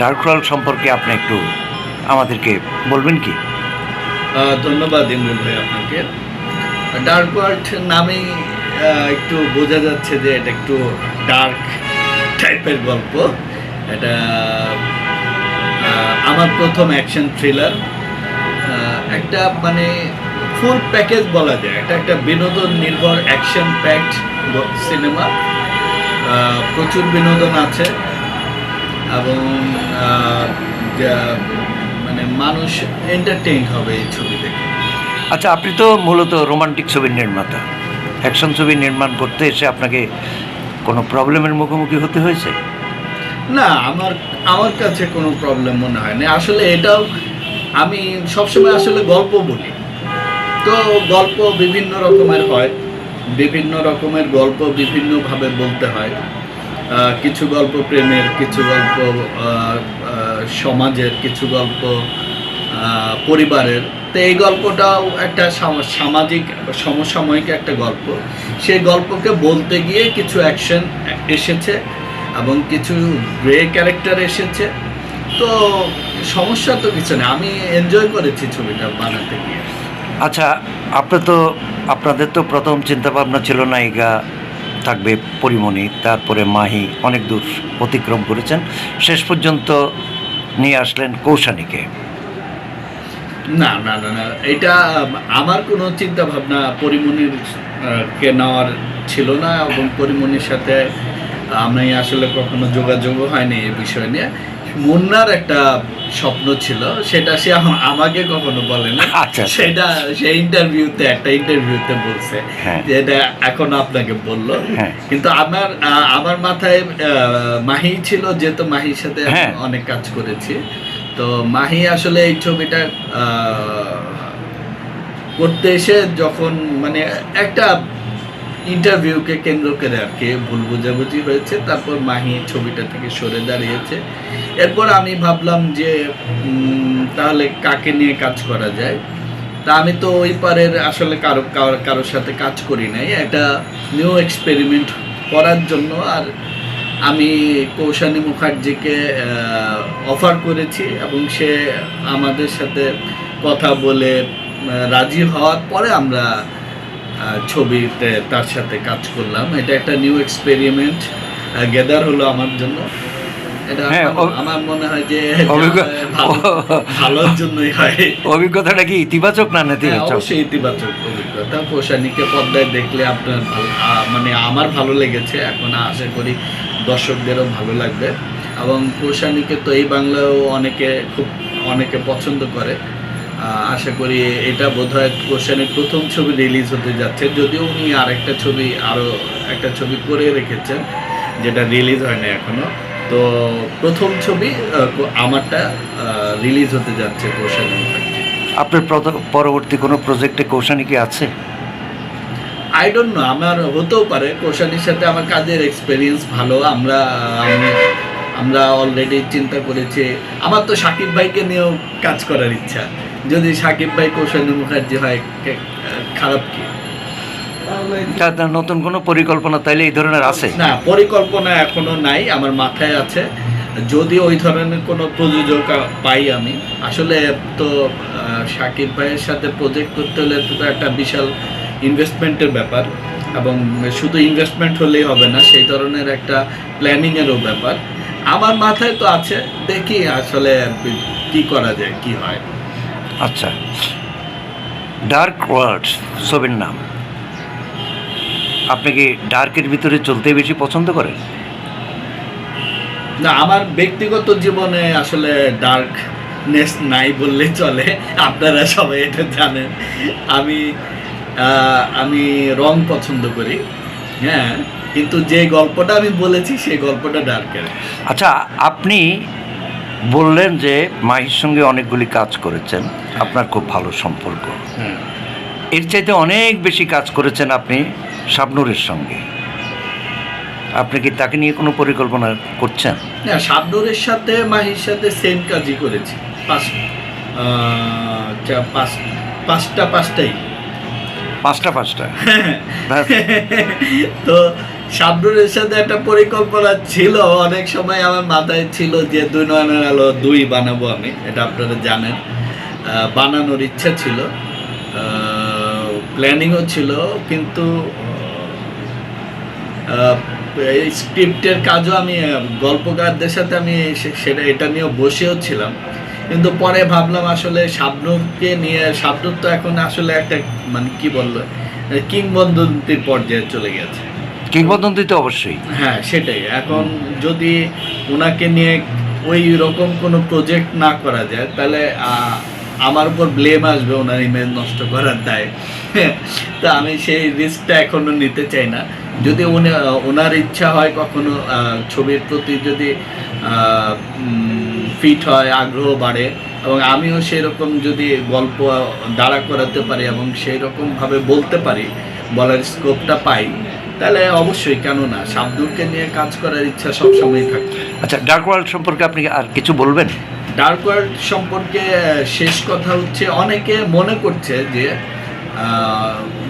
Dark world সম্পর্কে আপনি একটু আমাদেরকে বলবেন কি? ধন্যবাদ ইমরুল ভাই আপনাকে। ডার্ক ওয়ার্ল্ড নামেই একটু বোঝা যাচ্ছে যে এটা একটু ডার্ক টাইপের গল্প। এটা আমার প্রথম অ্যাকশন থ্রিলার, একটা মানে ফুল প্যাকেজ বলা যায়। এটা একটা বিনোদন নির্ভর অ্যাকশন প্যাকড সিনেমা, প্রচুর বিনোদন আছে এবং মানে মানুষ এন্টারটেইন হবে এই ছবি দেখে। আচ্ছা, আপনি তো মূলত রোমান্টিক ছবির নির্মাতা। অ্যাকশন ছবি নির্মাণ করতে এসে আপনাকে কোনো প্রবলেমের মুখোমুখি হতে হয়েছে? না, আমার কাছে কোনো প্রবলেম মনে হয় না। আসলে এটাও আমি সবসময় আসলে গল্প বলি, তো গল্প বিভিন্ন রকমের হয়, বিভিন্ন রকমের গল্প বিভিন্নভাবে বলতে হয়। কিছু গল্প প্রেমের, কিছু গল্প সমাজের, কিছু গল্প পরিবারের। তো এই গল্পটাও একটা সামাজিক সমসাময়িক একটা গল্প। সেই গল্পকে বলতে গিয়ে কিছু অ্যাকশন এসেছে এবং কিছু গ্রে ক্যারেক্টার এসেছে। তো সমস্যা তো কিছু নেই, আমি এনজয় করেছি ছবিটা বানাতে গিয়ে। আচ্ছা, আপনাদের তো প্রথম চিন্তাভাবনা ছিল নায়িকা থাকবে পরিমণি, তারপরে মাহি, অনেক দূর অতিক্রম করেছেন, শেষ পর্যন্ত নিয়ে আসলেন কৌশানীকে। না না না না, এটা আমার কোনো চিন্তা ভাবনা পরিমণির কে নেওয়ার ছিল না এবং পরিমণির সাথে আমি আসলে কখনো যোগাযোগও হয়নি এই বিষয় নিয়ে। মুন্নার একটা স্বপ্ন ছিল, সেটা সে আমাকে কখনো বলে না। আচ্ছা, সেটা সে একটা ইন্টারভিউতে বলছে, যে এটা এখন আপনাকে বললো। কিন্তু আমার মাথায় মাহি ছিল, যেহেতু মাহির সাথে অনেক কাজ করেছি। তো মাহি আসলে এই ছবিটা করতে এসে যখন মানে একটা ইন্টারভিউকে কেন্দ্র করে আর কি ভুল বোঝাবুঝি হয়েছে, তারপর মাহি ছবিটা থেকে সরে দাঁড়িয়েছে। এরপর আমি ভাবলাম যে তাহলে কাকে নিয়ে কাজ করা যায়। তা আমি তো ওই পারের আসলে কারোর সাথে কাজ করি নাই, একটা নিউ এক্সপেরিমেন্ট করার জন্য। আর আমি কৌশানী মুখার্জিকে অফার করেছি এবং সে আমাদের সাথে কথা বলে রাজি হওয়ার পরে আমরা ছবিতে তার সাথে কাজ করলাম। এটা একটা নিউ এক্সপেরিমেন্ট গেদার হলো আমার জন্য। এটা আমার মনে হয় যে ভালোর জন্যই হয়। অভিজ্ঞতাটা কি ইতিবাচক না নেতিবাচক? অবশ্যই ইতিবাচক অভিজ্ঞতা। কৌশানীকে পর্দায় দেখলে আপনার মানে আমার ভালো লেগেছে, এখন আশা করি দর্শকদেরও ভালো লাগবে। এবং কৌশানীকে তো এই বাংলায়ও অনেকে পছন্দ করে। আশা করি এটা বোধহয় কৌশানীর প্রথম ছবি রিলিজ হতে যাচ্ছে, যদিও উনি আরও একটা ছবি করে রেখেছেন যেটা রিলিজ হয়নি এখনো। তো প্রথম ছবি আমারটা রিলিজ হতে যাচ্ছে কৌশানী মুখার্জি। আপনার পরবর্তী কোনো প্রজেক্টে কৌশানী কি আছে? আই ডোন্ট নো, আমার হতেও পারে। কৌশানীর সাথে আমার কাজের এক্সপিরিয়েন্স ভালো। আমরা অলরেডি চিন্তা করেছি। আমার তো শাকিব ভাইকে নিয়েও কাজ করার ইচ্ছা। যদি শাকিব ভাই কৌশানী মুখার্জি হয়, খারাপ কি? নতুন কোনো পরিকল্পনা তাইলে এই ধরনের আছে? না, পরিকল্পনা এখনো নাই, আমার মাথায় আছে। যদি ওই ধরনের কোনো প্রযোজক পাই আমি, আসলে তো শাকিব ভাইয়ের সাথে প্রজেক্ট করতে হলে তো একটা বিশাল ইনভেস্টমেন্টের ব্যাপার, এবং শুধু ইনভেস্টমেন্ট হলেই হবে না, সেই ধরনের একটা প্ল্যানিংয়েরও ব্যাপার আমার মাথায় তো আছে। দেখি আসলে কি করা যায়, কি হয়। আচ্ছা, ডার্ক ওয়ার্ল্ড ছবির নাম, আপনি কি ডার্কের ভিতরে চলতে বেশি পছন্দ করেন? না, আমার ব্যক্তিগত জীবনে আসলে ডার্কনেস নাই বললে চলে। আপনারা সবাই এটা জানেন। আমি রং পছন্দ করি, হ্যাঁ, কিন্তু যে গল্পটা আমি বলেছি সেই গল্পটা ডার্কের। আচ্ছা, আপনি বললেন যে মাহির সঙ্গে অনেকগুলি কাজ করেছেন, আপনার খুব ভালো সম্পর্ক। এর চাইতে অনেক বেশি কাজ করেছেন আপনি শাবনূরের সঙ্গে। আপনি কি তাকে নিয়ে কোনো পরিকল্পনা করছেন? না, শাবনূরের সাথে মাহির সাথে সেম কাজই করেছি। পাঁচটা তো শাবনুরের সাথে একটা পরিকল্পনা ছিল, অনেক সময় আমার মাথায় ছিল যে 2 নয়নের আলো 2 বানাবো আমি, এটা আপনারা জানেন। বানানোর ইচ্ছা ছিল, প্ল্যানিংও ছিল, কিন্তু এই স্ক্রিপ্টের কাজও আমি গল্পকারদের সাথে আমি সেটা এটা নিয়ে বসেও ছিলাম, কিন্তু পরে ভাবলাম আসলে শাবনূরকে নিয়ে, শাবনূর তো এখন আসলে একটা মানে কি বললো কিংবদন্তির পর্যায়ে চলে গেছে। কিংবদন্তি তো অবশ্যই। হ্যাঁ সেটাই, এখন যদি ওনাকে নিয়ে ওই রকম কোনো প্রজেক্ট না করা যায় তাহলে আমার উপর ব্লেম আসবে ওনার ইমেজ নষ্ট করার দায়। তা আমি সেই রিস্কটা এখনো নিতে চাই না। যদি ওনার ইচ্ছা হয় কখনো ছবির প্রতি যদি ফিট হয়, আগ্রহ বাড়ে, এবং আমিও সেরকম যদি গল্প দাঁড়া করাতে পারি এবং সেই রকমভাবে বলতে পারি, বলার স্কোপটা পাই, তাহলে অবশ্যই কেন না, শাবনূরকে নিয়ে কাজ করার ইচ্ছা সবসময় থাকে। আচ্ছা, ডার্ক ওয়ার্ল্ড সম্পর্কে আপনি আর কিছু বলবেন? ডার্ক ওয়ার্ল্ড সম্পর্কে শেষ কথা হচ্ছে, অনেকে মনে করছে যে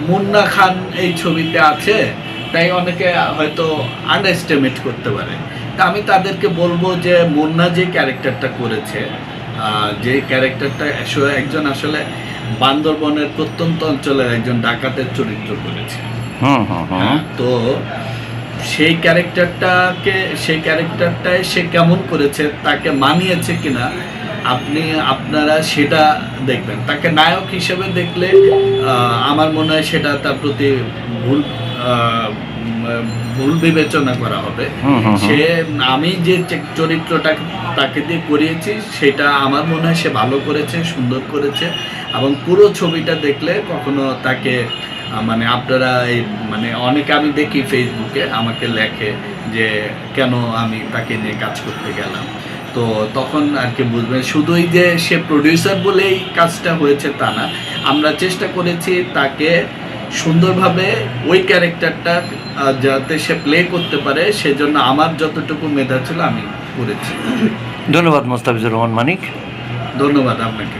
মুন্না খান এই ছবিতে আছে, তাই অনেকে হয়তো আন্ডারএস্টিমেট করতে পারে। তা আমি তাদেরকে বলবো যে মুন্না যে ক্যারেক্টারটা করেছে, যে ক্যারেক্টারটা একজন আসলে বান্দরবনের প্রত্যন্ত অঞ্চলের একজন ডাকাতের চরিত্র করেছে। তো সেই ক্যারেক্টারটায় সে কেমন করেছে, তাকে মানিয়েছে কিনা আপনারা সেটা দেখবেন। তাকে নায়ক হিসেবে দেখলে আমার মনে হয় সেটা তার প্রতি ভুল বিবেচনা করা হবে। সে, আমি যে চরিত্রটা তাকে দিয়ে করিয়েছি সেটা আমার মনে হয় সে ভালো করেছে, সুন্দর করেছে, এবং পুরো ছবিটা দেখলে কখনো তাকে মানে আপনারা এই মানে অনেকে আমি দেখি ফেসবুকে আমাকে লেখে যে কেন আমি তাকে নিয়ে কাজ করতে গেলাম, তো তখন আর কি বুঝবেন শুধুই যে সে প্রডিউসার বলেই কাজটা হয়েছে তা না। আমরা চেষ্টা করেছি তাকে সুন্দরভাবে ওই ক্যারেক্টারটা যাতে সে প্লে করতে পারে, সেজন্য আমার যতটুকু মেধা ছিল আমি করেছি। ধন্যবাদ মোস্তাফিজুর রহমান মানিক। ধন্যবাদ আপনাকে।